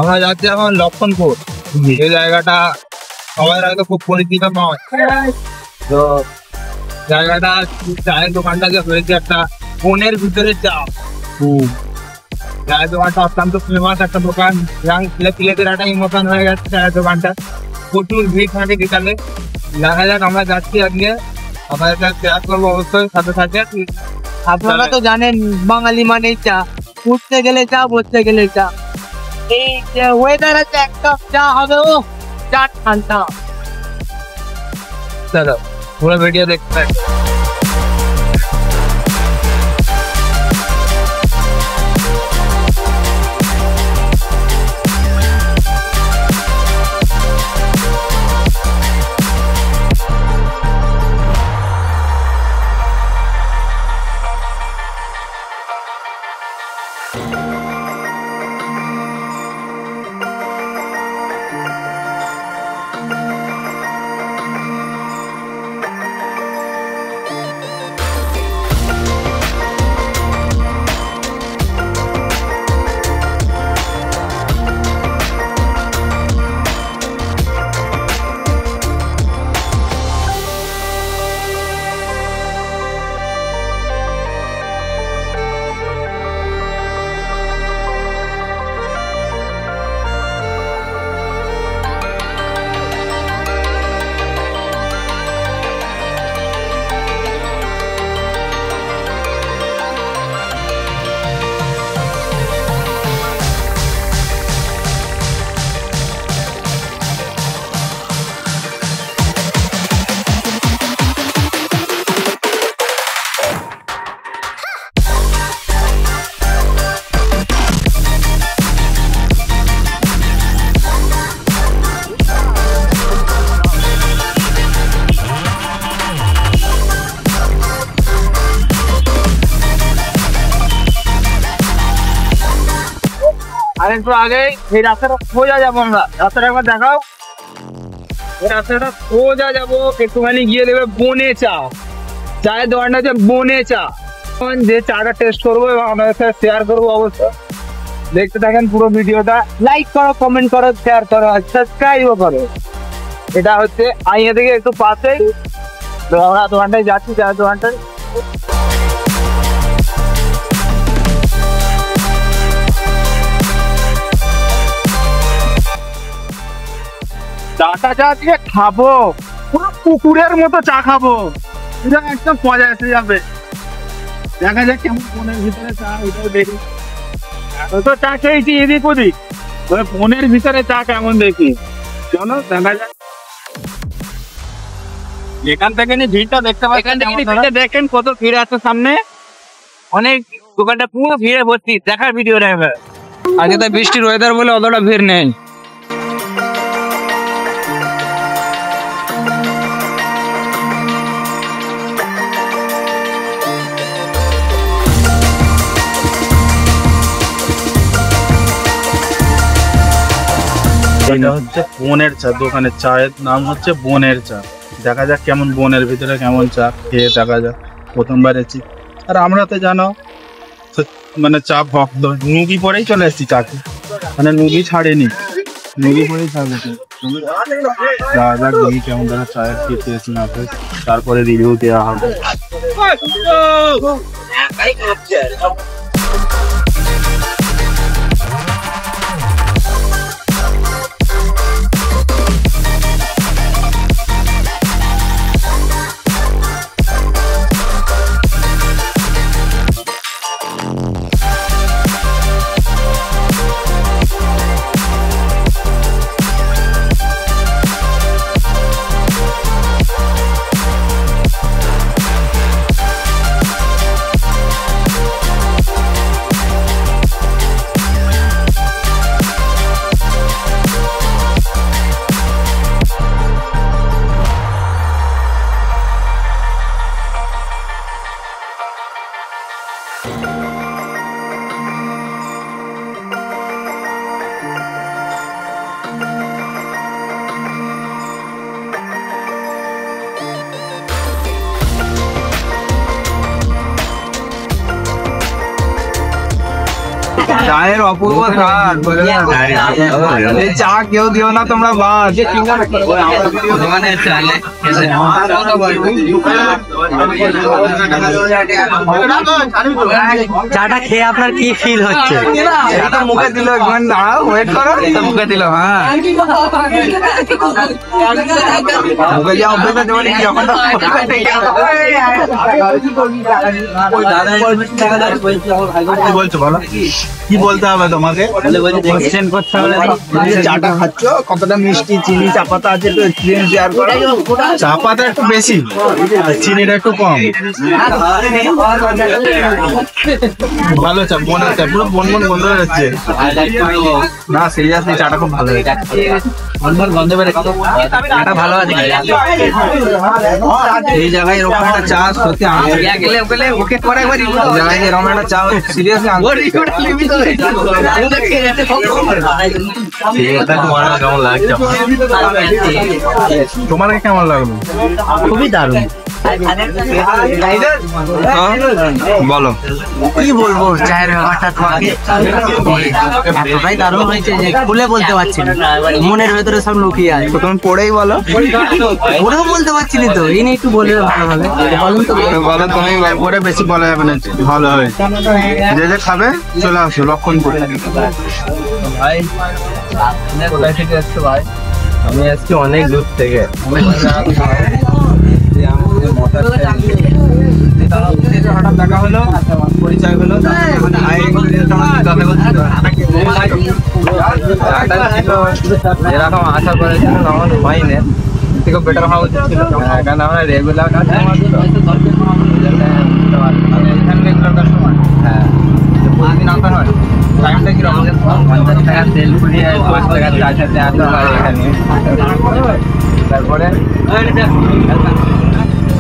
আমরা যাচ্ছি এখন লক্ষণপুর। এই জায়গাটা সবার আগে খুব পরিচিত নয়, তো জায়গাটা চায়ের দোকানটা যে হয়েছে একটা বনের ভিতরে চা। চায়ের দোকানটা অত্যন্ত ফেমাস একটা দোকান, ছেলেদের একটা ইমোশন হয়ে গেছে চায়ের দোকানটা। প্রচুর ভিড় থাকে বিকালে। দেখা যাক, আমরা যাচ্ছি আজকে, আমাদের সাথে শেয়ার করবো অবশ্যই সাথে সাথে। আপনারা তো জানেন বাঙালি মানেই চা, উঠতে গেলে চা, বসতে গেলে চা। এই যে ওয়েদার আছে, এক কাপ চা হবে, ও চা ঠান্ডা। চলো পুরো ভিডিও দেখতে থাকো। আর একটু আগে এই রাস্তাটা সোজা যাবো আমরা, রাস্তাটা একবার দেখাও। এই রাস্তাটা সোজা যাবো, একটুখানি গিয়ে দেবে বনে চা, চায়ের দোকানটা হচ্ছে বনে চা। যে চাটা টেস্ট করবো এবং আপনাদের সাথে শেয়ার করবো অবশ্যই। দেখতে থাকেন পুরো ভিডিওটা, লাইক করো, কমেন্ট করো, শেয়ার করো, আর সাবস্ক্রাইবও করো। এটা হচ্ছে আইয়া থেকে একটু পাশেই, তো আমরা দোকানটায় যাচ্ছি, চায়ের দোকানটায়। চাটা চা দিয়ে খাবো, পুরো পুকুরের মতো চা খাবো, এটা একদম মজা এসে যাবে। দেখা যাক কেমন বনের ভিতরে চা, ওইটাও দেখি। তো চা খেয়েছি এদিক ওদিক, বনের ভিতরে চা কেমন দেখি, চলো দেখা যাক। এখান থেকে ভিড়টা দেখতে পাচ্ছি, এখান থেকে ভিড়টা দেখেন কত ভিড় আছে সামনে, অনেক দোকানটা পুরো ভিড়ে ভর্তি। দেখার ভিডিও নেবে আজকে, তাই বৃষ্টির ওয়েদার বলে অতটা ভিড় নেই। এটা হচ্ছে বনের চা, দোকানের চায়ের নাম হচ্ছে বনের চা। দেখা যাক কেমন বনের ভিতরে কেমন চা, খেয়ে দেখা যাক। প্রথমবার এসেছি, আর আমরা তো জানো মানে চা ভক্ত, নুগি পরেই চলে এসেছি চাকে, মানে নুগি ছাড়েনি, নুগি পরেই ছাড়বে। দেখা যাক দেখি কেমন দেখা চায়ের কি টেস্ট না হয়, তারপরে রিভিউ দেওয়া হবে। চায়ের অপূর্ব স্বাদ, এই চা কেউ দিও না তোমরা, বাস চাটা খেয়ে আপনার কি ফিল হচ্ছে? মুখে দিল, একবার দাঁড়াও, ওয়েট করো, মুখে দিল। হ্যাঁ, মুখে যা অভ্যেস আছে মানে কি এখন কি বলছো বলো, কি বলতে হবে তোমাকে? কোশ্চেন করতে হবে। চাটা খাচ্ছ, কতটা মিষ্টি, চিনি, চা পাতা আছে, একটু এক্সপিরিয়েন্স শেয়ার করো। চা পাতা একটু বেশি, আর চিনিটা একটু কম। ভালো চা, বোনের চা, পুরো বোন বোন বন্ধ হয়ে যাচ্ছে। না সিরিয়াসলি চাটা খুব ভালো হয়েছে। চাটা ভালো আছে, এই জায়গায় এরকম একটা চা সত্যি ওকে করে একবার এই জায়গায় এরকম একটা চা সিরিয়াসলি তোমাকে কেমন লাগলো? খুবই দারুণ। বলো কি বলবো চায়ের ব্যাপারটা তোমাকে, এতটাই দারুণ হয়েছে যে খুলে বলতে পারছি না, মনের ভেতরে সব লুকিয়ে আছে। তুমি পড়েই বলো। ওরেও বলতে পারছি না তো, এই নিয়ে একটু বলে ভালো হবে। বলুন তো। বলো তুমি, পরে বেশি বলা যাবে না। ভালো হয়েছে, যে যে খাবে চলে আসো লক্ষণপুর। ভাই কোথায় থেকে আসছো ভাই? আমি আজকে অনেক দূর থেকে। হঠাৎ দেখা হলো, পরিচয় হলো, যেরকম আশা করেছিল তখন হয়নি, থেকে বেটার হওয়া উচিত ছিল, কারণ আমরা রেগুলার কাস্টমার। রেগুলার কাস্টমার, হ্যাঁ, প্রতিদিন আসা হয়। টাইমটা কিরকম? 50 টাকা তেল পুড়িয়ে 10 টাকা চার সাথে আসা হয় এখানে। তারপরে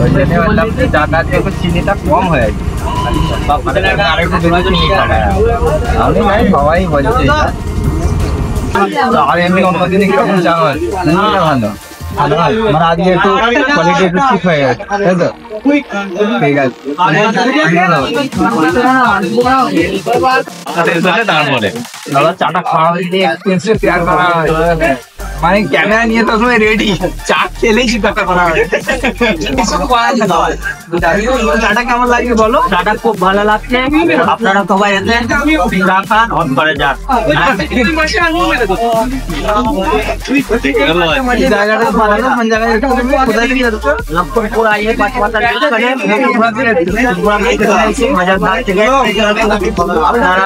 ওই জন্য বললাম যে চাটা একটু চিনিটা কম হয়ে গেছে, আরেকটু চিনি খাবে। আমি নাই, সবাই বলছে। আর এমনি অন্য দিনে কিরকম চা হয়? ভালো ভালো হয়, মানে আজকে একটু কোয়ালিটি একটু ঠিক হয়ে গেছে, তাই তো? ঠিক আছে, তারপরে চাটা খাওয়া হয়েছে, এক্সপিরিয়েন্স শেয়ার করা হয়, মানে ক্যামেরা নিয়ে তো সময় রেডি, চা খেলেই চিন্তা করা হয়। চাটা কেমন লাগে বলো? চাটা খুব ভালো লাগছে, আপনারা সবাই এসেন, চা খান, অন করে যান। জায়গাটা ভালো না? কোন জায়গায়? কোথায় থেকে যাচ্ছ? লক্ষণপুর আইয়ে 5 মাথা মজাদার থেকে আপনারা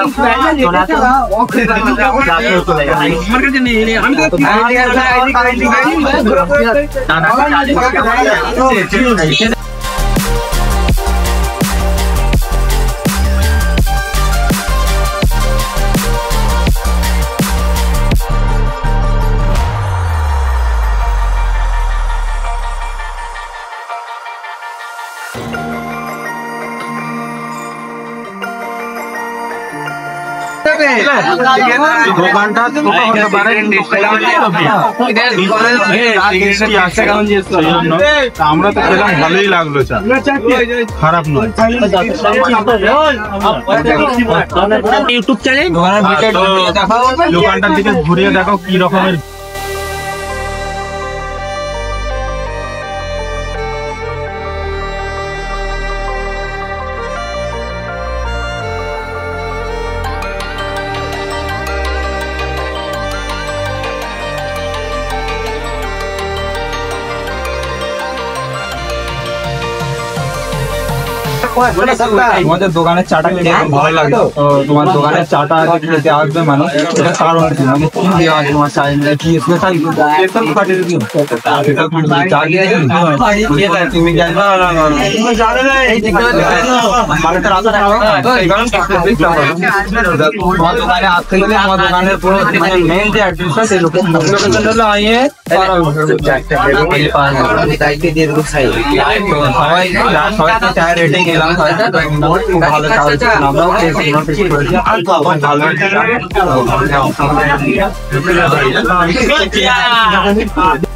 আমার কাছে নেই, আমি তো দোকানটা ছোট হতে পারে, আমরা তো খেলাম, ভালোই লাগলো চা, খারাপ নয়। ইউটিউব চ্যানেল দোকানটার দিকে ঘুরিয়ে দেখো কি রকমের। তোমাদের দোকানের চাটা খেতে ভালো লাগে, তো তোমার দোকানের চাটা খেতে আসবে মানুষ, এটা কারণ কি? মানে কি দেওয়া আছে তোমার চায়ের মধ্যে? কি স্পেশাল? তুমি জানো তোমার দোকানে আসতে গেলে আমার দোকানের পুরো মেইন যে অ্যাড্রেসটা সেই লোকেশন সবাই চায়ের রেটিং এলাম, খুব ভালো চা হয়েছে, আমরাও খেয়েছি, ভালো